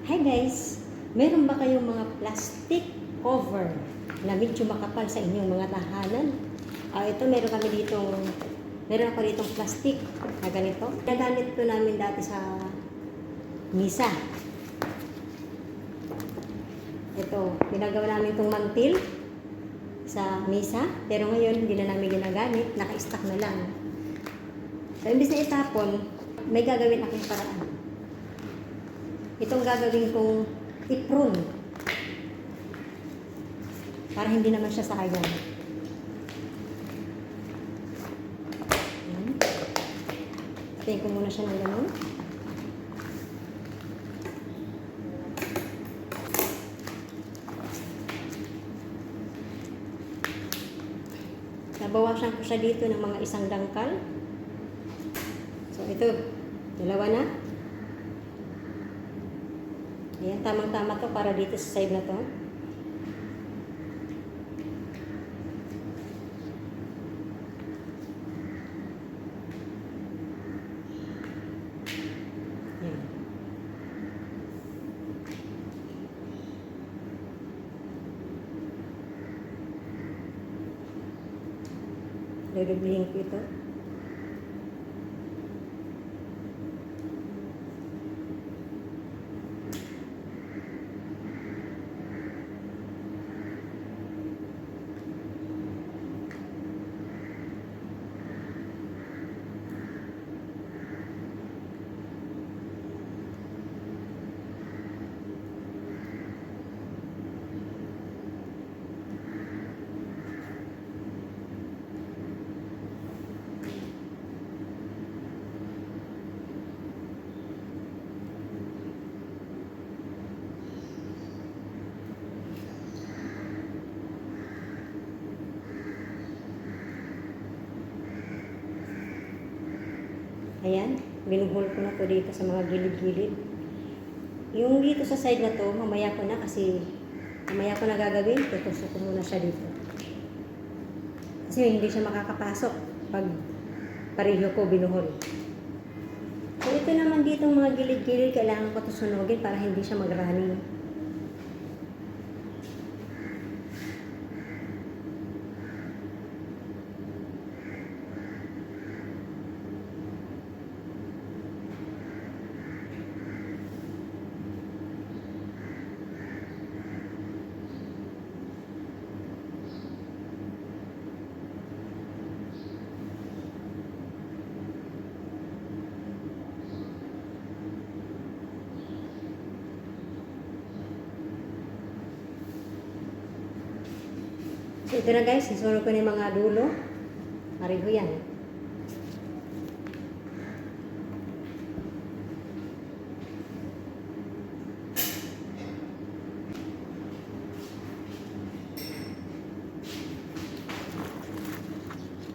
Hi guys! Meron ba kayong mga plastic cover na medyo makapal sa inyong mga tahanan? Ito meron ako ditong plastic na ganito. Nagamit to namin dati sa misa. Ito, ginagawa namin itong mantil sa misa, pero ngayon hindi na namin ginagamit, naka-stack na lang. So, imbis na itapon, may gagawin akong paraan. Itong gagawin kong iprune para hindi naman siya sayang. Tayin ko muna siya ng ganun. Nabawasan ko siya dito ng mga isang dangkal. So ito, dalawa na. Ayan, tamang-tama to para dito sa side na to. Ayan. Lulublihin ko ito. Ayan, binuhol ko na to dito sa mga gilid-gilid. Yung dito sa side na to, mamaya ko na kasi mamaya ko na gagawin. Tutusok ko muna siya dito. Kasi hindi siya makakapasok pag pareho ko binuhol. So ito naman dito mga gilid-gilid, kailangan ko ito sunugin para hindi siya mag-running. So ito na guys, isunod ko na yung mga dulo. Pareho yan.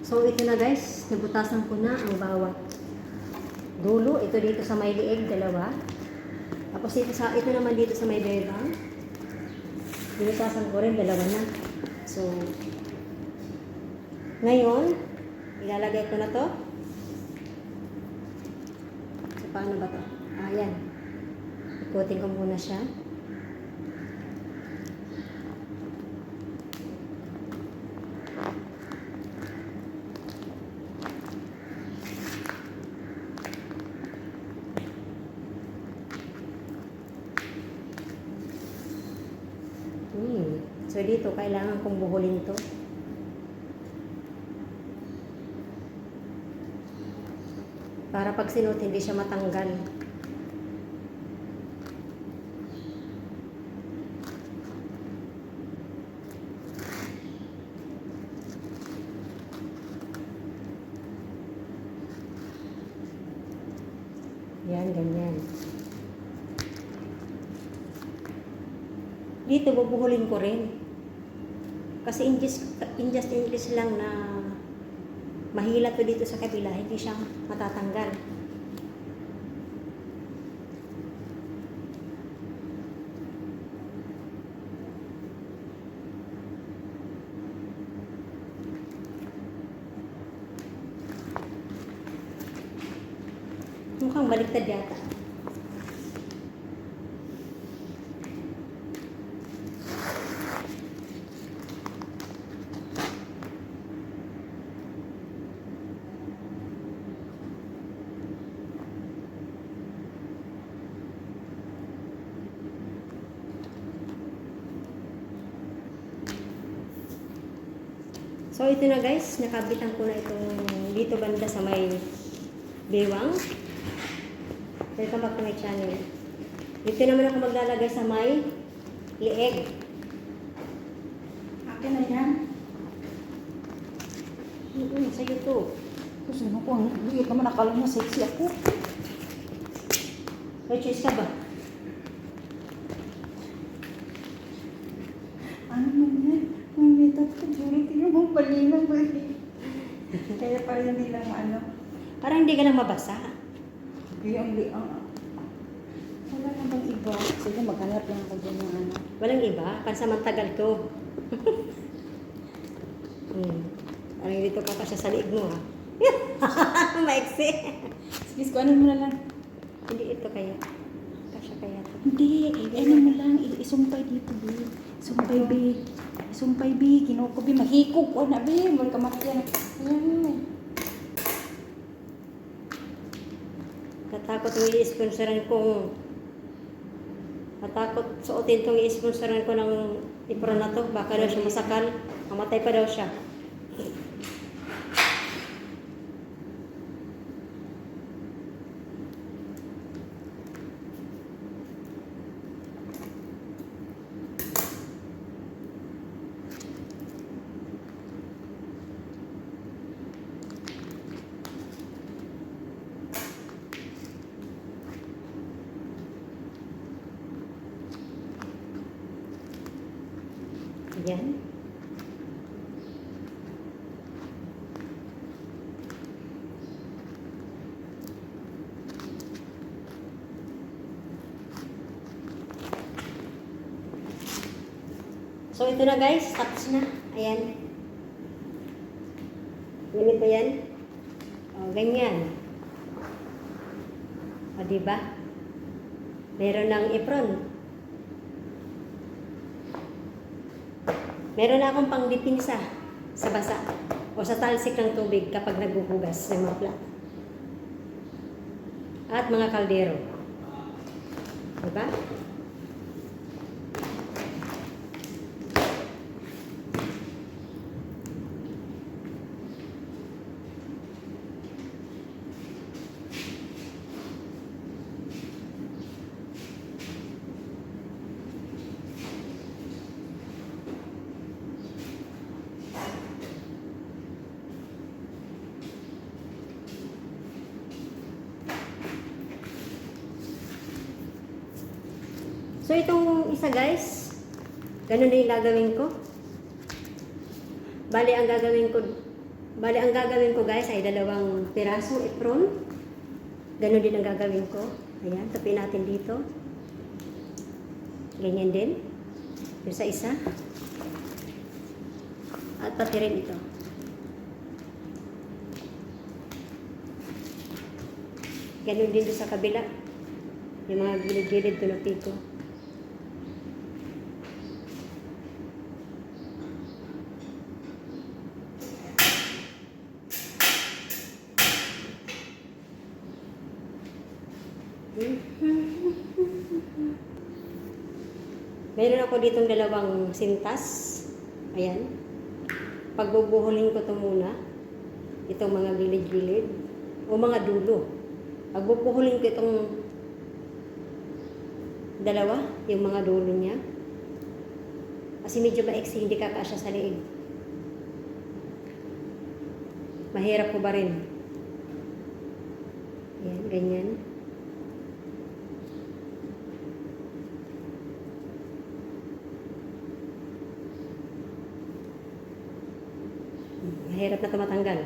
So ito na guys, nabutasan ko na ang bawat dulo. Ito dito sa may liig, dalawa. Tapos ito naman dito sa may bebang. Binutasan ko rin, dalawa na. So, ngayon, ilalagay ko na to. So, paano ba to? Ayan. Ikutin ko muna siya. So, dito, kailangan kong buhulin to. Para pag sinot, hindi siya matanggal. Yan, ganyan. Dito, bubuhulin ko rin. Kasi in just English lang na mahila to dito sa kabila, hindi siya matatanggal. Mukhang baliktad yata. So ito na guys, nakabitan ko na itong dito banda sa may bewang. Welcome back to my channel. Dito naman ako maglalagay sa may leeg. Akin na yan. Sa'yo to. Kasi ano ko, ang liit naman akala niya sexy ako. May choice ka ba? Ano man yan? Mamita ko, tingnan mo, balinang bali. Kaya parang hindi lang ano. Parang hindi ka lang mabasa. Kaya ang liang. Wala na bang iba? Sige, maghanap lang ako dyan ng ano. Walang iba. Pansamantagal to. Parang dito ka kasya sa liig mo ha. Maiksi. Sige, kuhanin mo na lang. Hindi ito kaya. Kasya kaya to. Hindi, ano mo lang, isumpay dito, B. Sumpay, B. Sumpay, B. Kinuko, B. Mahikog ko na, B. Magkamatyan. Ayan. Katakot yung i-sponsoran kong katakot suotin itong i-sponsoran ko ng ipron na to. Baka daw siya masakal. Mamatay pa daw siya. Ayan. So ito na guys, tapos na. Ayan. Ganito yan. O, ganyan. O, diba? Meron ng apron. Meron na akong pangdipinsa sa basa o sa talsik ng tubig kapag naghuhugas ng mga plato. At mga kaldero. Diba? So itong isa guys, ganun din yung gagawin ko. Bali ang gagawin ko guys ay 2 pirasong apron. Ganun din ang gagawin ko. Ayan, tapin natin dito. Ganyan din. Yung sa isa. At pati rin ito. Ganun din sa kabila. Yung mga gilid-gilid tunupi ko. Meron ako ditong 2 sintas. Ayan. Pagbubuhulin ko ito muna. Itong mga gilid-gilid. O mga dulo. Pagbubuhulin ko itong 2, yung mga dulo niya. Kasi medyo maiksi, hindi kakasya sa liig. Mahirap ko ba rin? Ayan, ganyan. Mahirap na ito matanggal.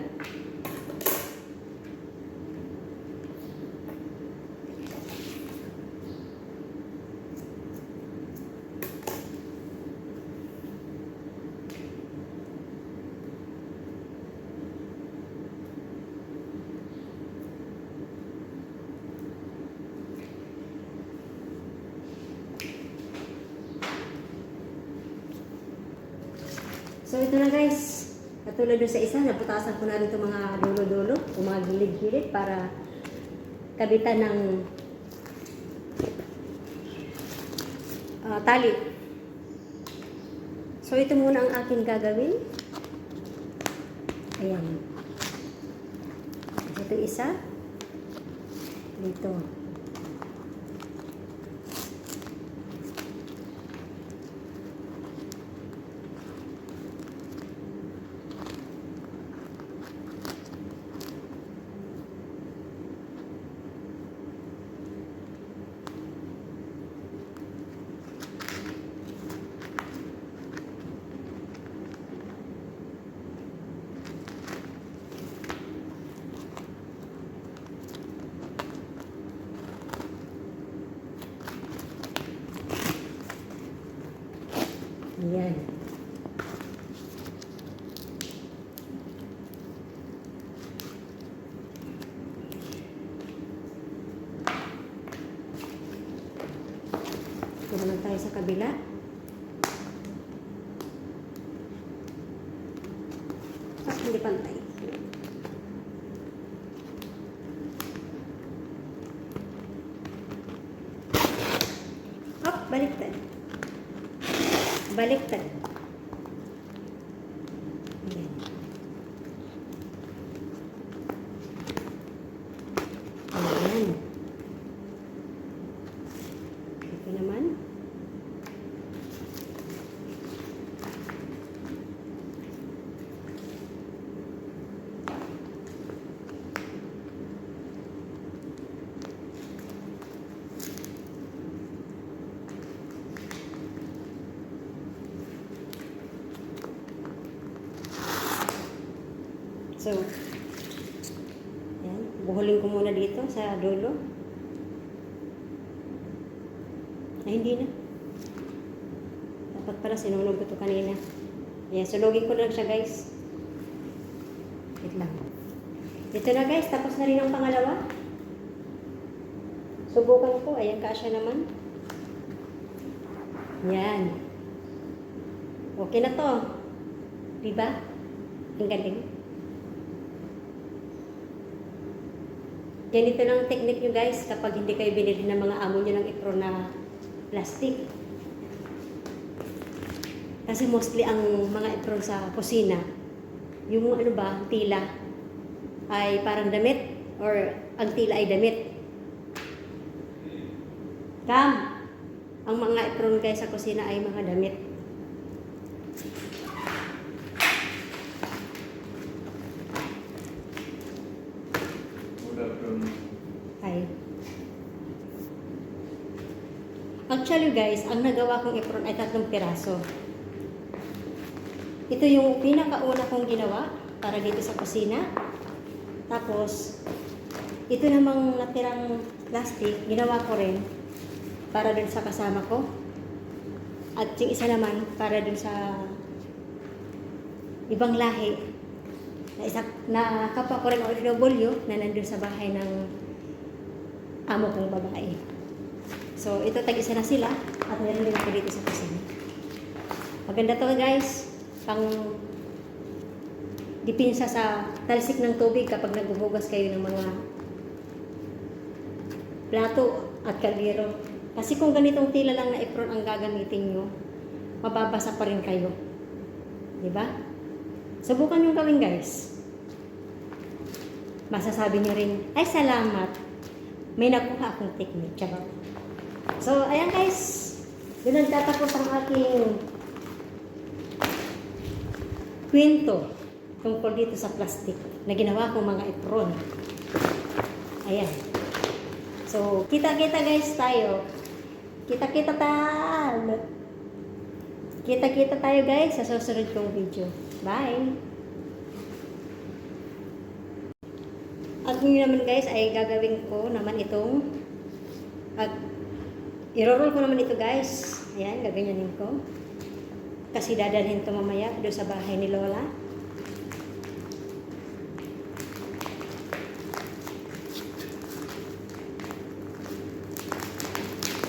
So ito na guys. Katulad doon sa isa, naputasan ko na rin itong mga dulo-dulo o mga gilid-gilid para kabitan ng tali. So ito muna ang aking gagawin. Ayan. Ito isa. Dito. Ayan. Ito naman tayo sa kabila. Hindi pantay. Hop, baliktad. Baliktad. Ayan. Ayan. Ito naman. So, yan. Buhulin ko muna dito sa dulo. Ay, hindi na. Dapat pala sinunog ko ito kanina. Ayan, sulogin ko na lang siya, guys. Wait lang. Ito na, guys. Tapos na rin ang pangalawa. Subukan ko. Ayan, kasya naman. Yan. Okay na to. Diba? Ang galing. Ganito lang ang technique nyo, guys, kapag hindi kayo binili ng mga amo nyo ng ipron na plastic. Kasi mostly ang mga ipron sa kusina, yung ano ba, tila, ay parang damit, or ang tila ay damit. Ang mga ipron kayo sa kusina ay mga damit. Ay. Actually, guys, ang nagawa kong apron ay 3 piraso. Ito yung pinakauna kong ginawa para dito sa kusina. Tapos, ito namang natirang plastic, ginawa ko rin para dun sa kasama ko. At yung isa naman para dun sa ibang lahi. Na kapwa ko rin OFW na nandun sa bahay ng amo kong babae. So, ito tag-isa na sila at meron din ako dito sa kusina. Maganda to, guys. Pang dipinsa sa talsik ng tubig kapag naghuhugas kayo ng mga plato at kaldero. Kasi kung ganitong tila lang na apron ang gagamitin nyo, mababasa pa rin kayo. Diba? Subukan nyo gawin, guys. Masasabi nyo rin, ay salamat, may nakuha akong technique. Charot. So, ayan, guys. Doon nagtatapos ang aking kwento tungkol dito sa plastic na ginawa kong mga apron. Ayan. So, kita-kita, guys, tayo. Kita-kita tayo. Kita-kita tayo, guys, sa susunod kong video. Bye! At ngayon naman, guys, ay gagawin ko naman itong at i-roll ko naman ito, guys. Ayan, gaganyanin ko. Kasi dadalhin ito mamaya doon sa bahay ni Lola.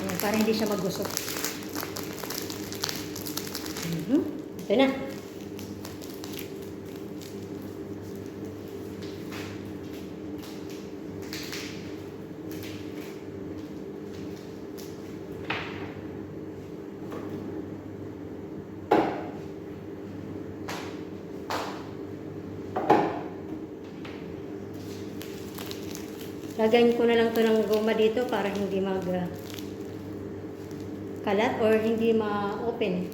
Ayan, para hindi siya magusok. Ito na. Lagyan ko na lang to ng goma dito para hindi kalat or hindi ma-open.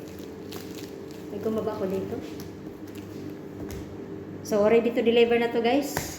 May guma ba ako dito? So, ready to deliver na to guys.